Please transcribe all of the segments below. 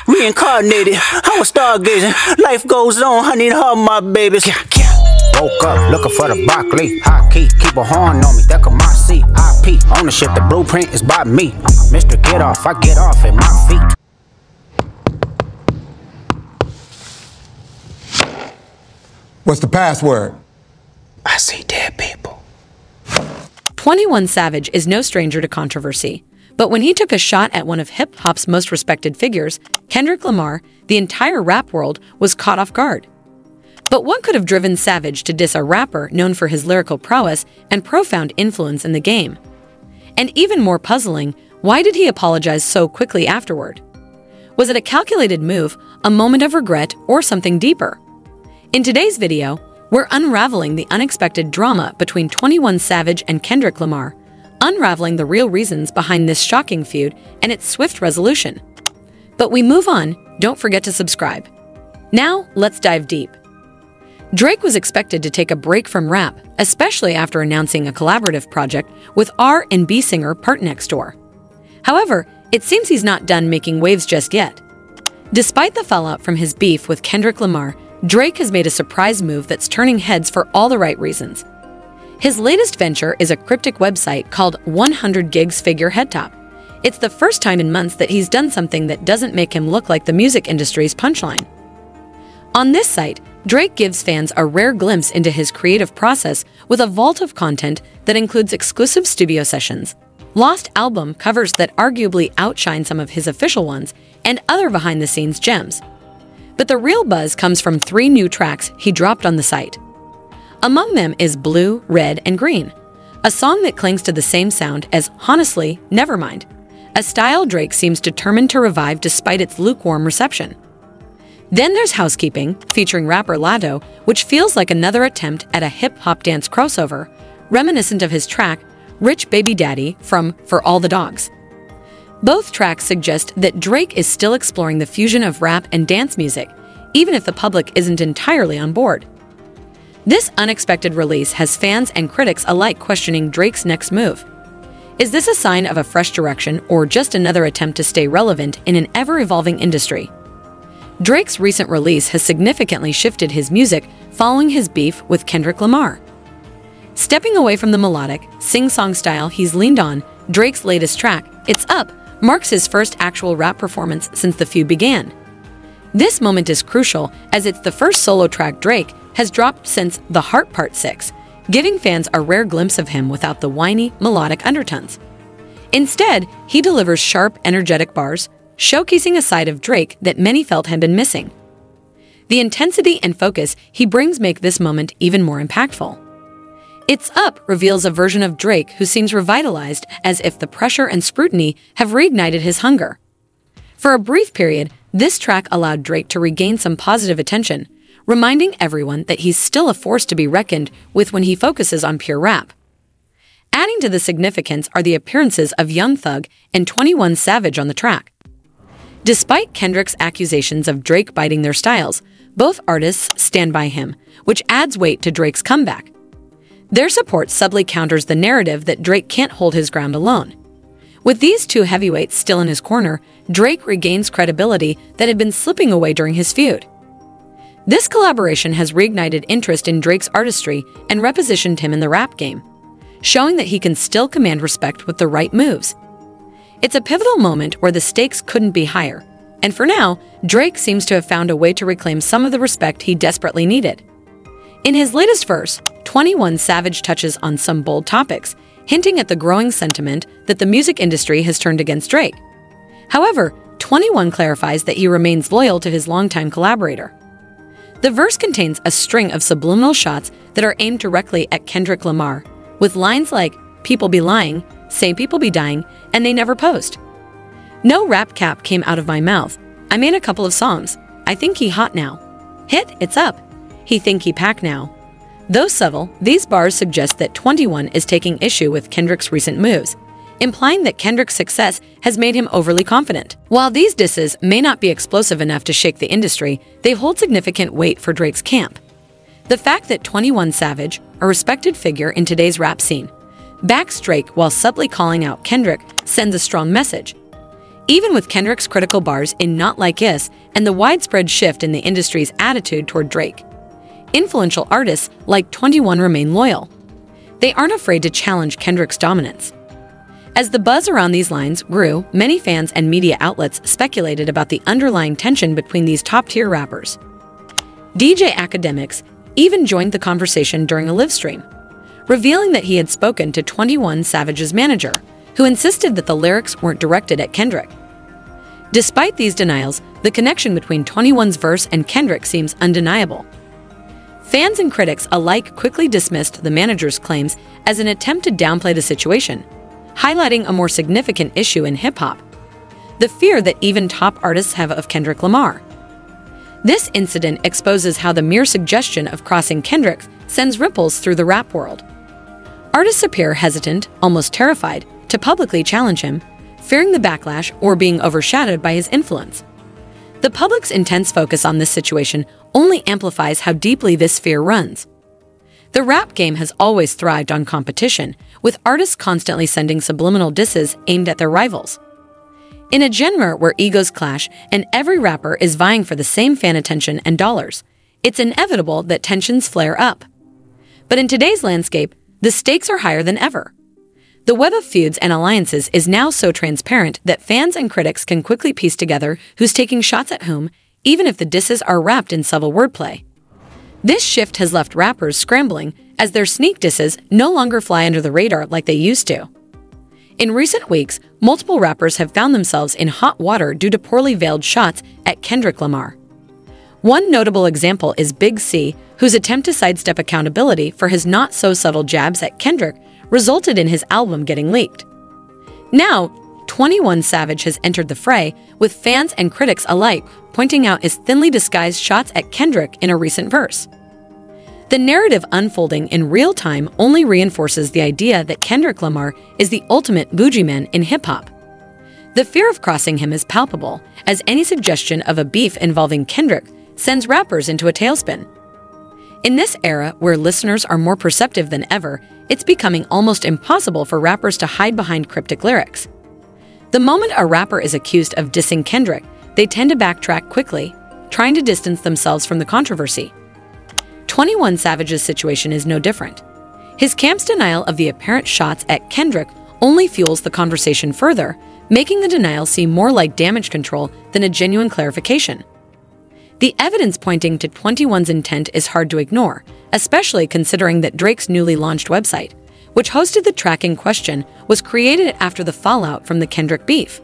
Reincarnated, I was stargazing. Life goes on, I need her, my babies. Woke up looking for the broccoli. High key, keep a horn on me, that could my seat. IP, ownership, the blueprint is by me. Mr. Get Off, I get off at my feet. What's the password? I see dead people. 21 Savage is no stranger to controversy. But when he took a shot at one of hip-hop's most respected figures, Kendrick Lamar, the entire rap world was caught off guard. But what could have driven Savage to diss a rapper known for his lyrical prowess and profound influence in the game? And even more puzzling, why did he apologize so quickly afterward? Was it a calculated move, a moment of regret, or something deeper? In today's video, we're unraveling the unexpected drama between 21 Savage and Kendrick Lamar, unraveling the real reasons behind this shocking feud and its swift resolution. But we move on, don't forget to subscribe. Now, let's dive deep. Drake was expected to take a break from rap, especially after announcing a collaborative project with R&B singer PartNextDoor. However, it seems he's not done making waves just yet. Despite the fallout from his beef with Kendrick Lamar, Drake has made a surprise move that's turning heads for all the right reasons. His latest venture is a cryptic website called 100 Gigs Figure Headtop. It's the first time in months that he's done something that doesn't make him look like the music industry's punchline. On this site, Drake gives fans a rare glimpse into his creative process with a vault of content that includes exclusive studio sessions, lost album covers that arguably outshine some of his official ones, and other behind-the-scenes gems. But the real buzz comes from 3 new tracks he dropped on the site. Among them is Blue, Red, and Green, a song that clings to the same sound as Honestly, Nevermind, a style Drake seems determined to revive despite its lukewarm reception. Then there's Housekeeping, featuring rapper Lado, which feels like another attempt at a hip-hop dance crossover, reminiscent of his track, Rich Baby Daddy from For All the Dogs. Both tracks suggest that Drake is still exploring the fusion of rap and dance music, even if the public isn't entirely on board. This unexpected release has fans and critics alike questioning Drake's next move. Is this a sign of a fresh direction or just another attempt to stay relevant in an ever-evolving industry? Drake's recent release has significantly shifted his music following his beef with Kendrick Lamar. Stepping away from the melodic, sing-song style he's leaned on, Drake's latest track, It's Up, marks his first actual rap performance since the feud began. This moment is crucial as it's the first solo track Drake has dropped since The Heart Part 6, giving fans a rare glimpse of him without the whiny, melodic undertones. Instead, he delivers sharp, energetic bars, showcasing a side of Drake that many felt had been missing. The intensity and focus he brings make this moment even more impactful. It's Up reveals a version of Drake who seems revitalized, as if the pressure and scrutiny have reignited his hunger. For a brief period, this track allowed Drake to regain some positive attention, reminding everyone that he's still a force to be reckoned with when he focuses on pure rap. Adding to the significance are the appearances of Young Thug and 21 Savage on the track. Despite Kendrick's accusations of Drake biting their styles, both artists stand by him, which adds weight to Drake's comeback. Their support subtly counters the narrative that Drake can't hold his ground alone. With these 2 heavyweights still in his corner, Drake regains credibility that had been slipping away during his feud. This collaboration has reignited interest in Drake's artistry and repositioned him in the rap game, showing that he can still command respect with the right moves. It's a pivotal moment where the stakes couldn't be higher, and for now, Drake seems to have found a way to reclaim some of the respect he desperately needed. In his latest verse, 21 Savage touches on some bold topics, hinting at the growing sentiment that the music industry has turned against Drake. However, 21 clarifies that he remains loyal to his longtime collaborator. The verse contains a string of subliminal shots that are aimed directly at Kendrick Lamar, with lines like, "People be lying, say people be dying, and they never post. No rap cap came out of my mouth. I made a couple of songs. I think he hot now. Hit, It's Up. He think he pack now." Though subtle, these bars suggest that 21 is taking issue with Kendrick's recent moves, implying that Kendrick's success has made him overly confident. While these disses may not be explosive enough to shake the industry, they hold significant weight for Drake's camp. The fact that 21 Savage, a respected figure in today's rap scene, backs Drake while subtly calling out Kendrick sends a strong message. Even with Kendrick's critical bars in Not Like Us and the widespread shift in the industry's attitude toward Drake, influential artists like 21 remain loyal. They aren't afraid to challenge Kendrick's dominance. As the buzz around these lines grew, many fans and media outlets speculated about the underlying tension between these top-tier rappers. DJ Academics even joined the conversation during a live stream, revealing that he had spoken to 21 Savage's manager, who insisted that the lyrics weren't directed at Kendrick. Despite these denials, the connection between 21's verse and Kendrick seems undeniable. Fans and critics alike quickly dismissed the manager's claims as an attempt to downplay the situation, highlighting a more significant issue in hip-hop: the fear that even top artists have of Kendrick Lamar. This incident exposes how the mere suggestion of crossing Kendrick sends ripples through the rap world. Artists appear hesitant, almost terrified, to publicly challenge him, fearing the backlash or being overshadowed by his influence. The public's intense focus on this situation only amplifies how deeply this fear runs. The rap game has always thrived on competition, with artists constantly sending subliminal disses aimed at their rivals. In a genre where egos clash and every rapper is vying for the same fan attention and dollars, it's inevitable that tensions flare up. But in today's landscape, the stakes are higher than ever. The web of feuds and alliances is now so transparent that fans and critics can quickly piece together who's taking shots at whom, even if the disses are wrapped in subtle wordplay. This shift has left rappers scrambling, as their sneak disses no longer fly under the radar like they used to. In recent weeks, multiple rappers have found themselves in hot water due to poorly veiled shots at Kendrick Lamar. One notable example is Big C, whose attempt to sidestep accountability for his not-so-subtle jabs at Kendrick resulted in his album getting leaked. Now, 21 Savage has entered the fray, with fans and critics alike pointing out his thinly disguised shots at Kendrick in a recent verse. The narrative unfolding in real time only reinforces the idea that Kendrick Lamar is the ultimate bougie man in hip-hop. The fear of crossing him is palpable, as any suggestion of a beef involving Kendrick sends rappers into a tailspin. In this era where listeners are more perceptive than ever, it's becoming almost impossible for rappers to hide behind cryptic lyrics. The moment a rapper is accused of dissing Kendrick, they tend to backtrack quickly, trying to distance themselves from the controversy. 21 Savage's situation is no different. His camp's denial of the apparent shots at Kendrick only fuels the conversation further, making the denial seem more like damage control than a genuine clarification. The evidence pointing to 21's intent is hard to ignore, especially considering that Drake's newly launched website, which hosted the track in question, was created after the fallout from the Kendrick beef.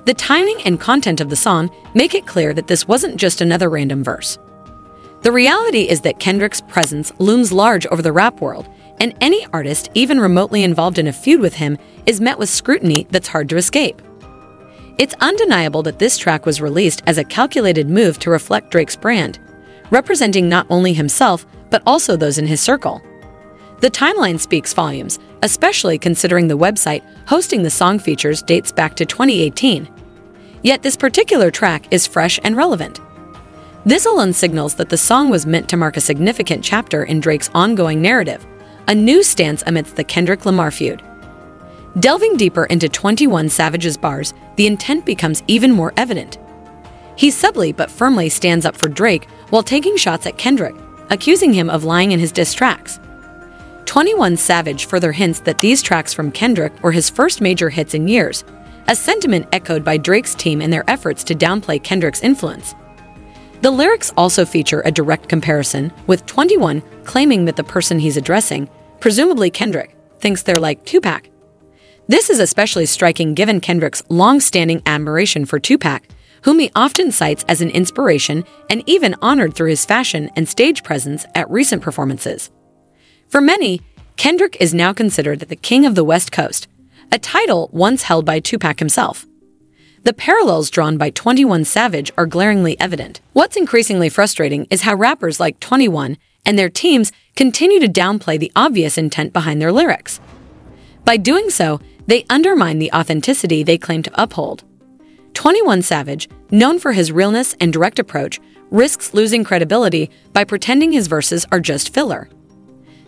The timing and content of the song make it clear that this wasn't just another random verse. The reality is that Kendrick's presence looms large over the rap world, and any artist even remotely involved in a feud with him is met with scrutiny that's hard to escape. It's undeniable that this track was released as a calculated move to reflect Drake's brand, representing not only himself, but also those in his circle. The timeline speaks volumes, especially considering the website hosting the song features dates back to 2018. Yet this particular track is fresh and relevant. This alone signals that the song was meant to mark a significant chapter in Drake's ongoing narrative, a new stance amidst the Kendrick Lamar feud. Delving deeper into 21 Savage's bars, the intent becomes even more evident. He subtly but firmly stands up for Drake while taking shots at Kendrick, accusing him of lying in his diss tracks. 21 Savage further hints that these tracks from Kendrick were his first major hits in years, a sentiment echoed by Drake's team in their efforts to downplay Kendrick's influence. The lyrics also feature a direct comparison, with 21 claiming that the person he's addressing, presumably Kendrick, thinks they're like Tupac. This is especially striking given Kendrick's long-standing admiration for Tupac, whom he often cites as an inspiration and even honored through his fashion and stage presence at recent performances. For many, Kendrick is now considered the king of the West Coast, a title once held by Tupac himself. The parallels drawn by 21 Savage are glaringly evident. What's increasingly frustrating is how rappers like 21 and their teams continue to downplay the obvious intent behind their lyrics. By doing so, they undermine the authenticity they claim to uphold. 21 Savage, known for his realness and direct approach, risks losing credibility by pretending his verses are just filler.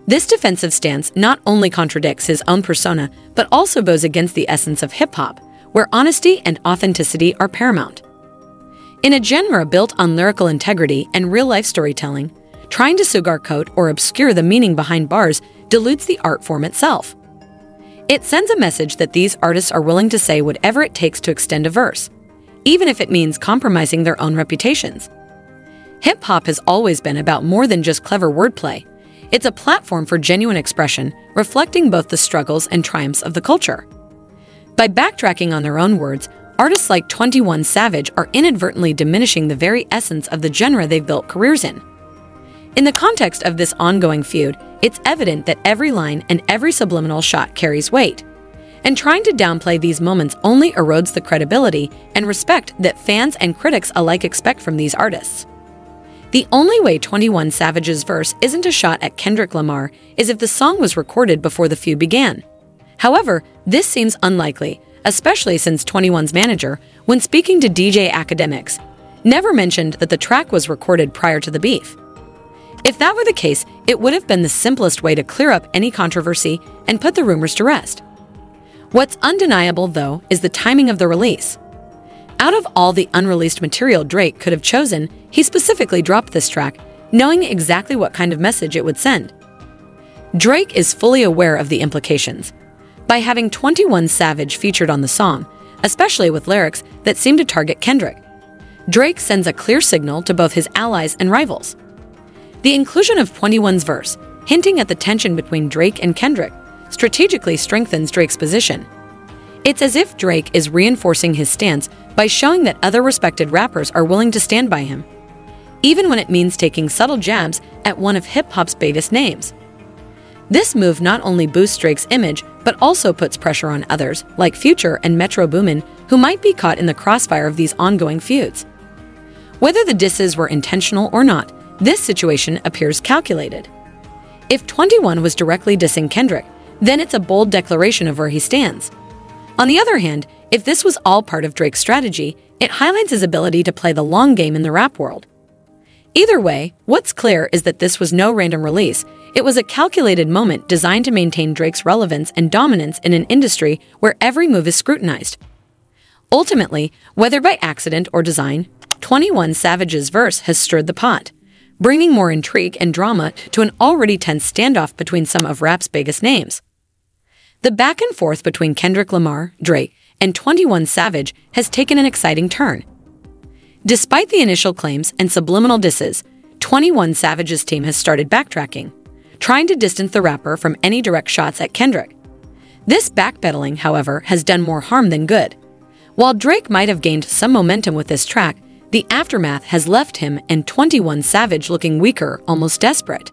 This defensive stance not only contradicts his own persona, but also goes against the essence of hip-hop, where honesty and authenticity are paramount. In a genre built on lyrical integrity and real-life storytelling, trying to sugarcoat or obscure the meaning behind bars dilutes the art form itself. It sends a message that these artists are willing to say whatever it takes to extend a verse, even if it means compromising their own reputations. Hip-hop has always been about more than just clever wordplay. It's a platform for genuine expression, reflecting both the struggles and triumphs of the culture. By backtracking on their own words, artists like 21 Savage are inadvertently diminishing the very essence of the genre they've built careers in. In the context of this ongoing feud, it's evident that every line and every subliminal shot carries weight. And trying to downplay these moments only erodes the credibility and respect that fans and critics alike expect from these artists. The only way 21 Savage's verse isn't a shot at Kendrick Lamar is if the song was recorded before the feud began. However, this seems unlikely, especially since 21's manager, when speaking to DJ Academics, never mentioned that the track was recorded prior to the beef. If that were the case, it would have been the simplest way to clear up any controversy and put the rumors to rest. What's undeniable, though, is the timing of the release. Out of all the unreleased material Drake could have chosen, he specifically dropped this track, knowing exactly what kind of message it would send. Drake is fully aware of the implications. By having 21 Savage featured on the song, especially with lyrics that seem to target Kendrick, Drake sends a clear signal to both his allies and rivals. The inclusion of 21's verse, hinting at the tension between Drake and Kendrick, strategically strengthens Drake's position. It's as if Drake is reinforcing his stance by showing that other respected rappers are willing to stand by him, even when it means taking subtle jabs at one of hip-hop's biggest names. This move not only boosts Drake's image, but also puts pressure on others, like Future and Metro Boomin, who might be caught in the crossfire of these ongoing feuds. Whether the disses were intentional or not, this situation appears calculated. If 21 was directly dissing Kendrick, then it's a bold declaration of where he stands. On the other hand, if this was all part of Drake's strategy, it highlights his ability to play the long game in the rap world. Either way, what's clear is that this was no random release. It was a calculated moment designed to maintain Drake's relevance and dominance in an industry where every move is scrutinized. Ultimately, whether by accident or design, 21 Savage's verse has stirred the pot, bringing more intrigue and drama to an already tense standoff between some of rap's biggest names. The back and forth between Kendrick Lamar, Drake, and 21 Savage has taken an exciting turn. Despite the initial claims and subliminal disses, 21 Savage's team has started backtracking, trying to distance the rapper from any direct shots at Kendrick. This backpedaling, however, has done more harm than good. While Drake might have gained some momentum with this track, the aftermath has left him and 21 Savage looking weaker, almost desperate.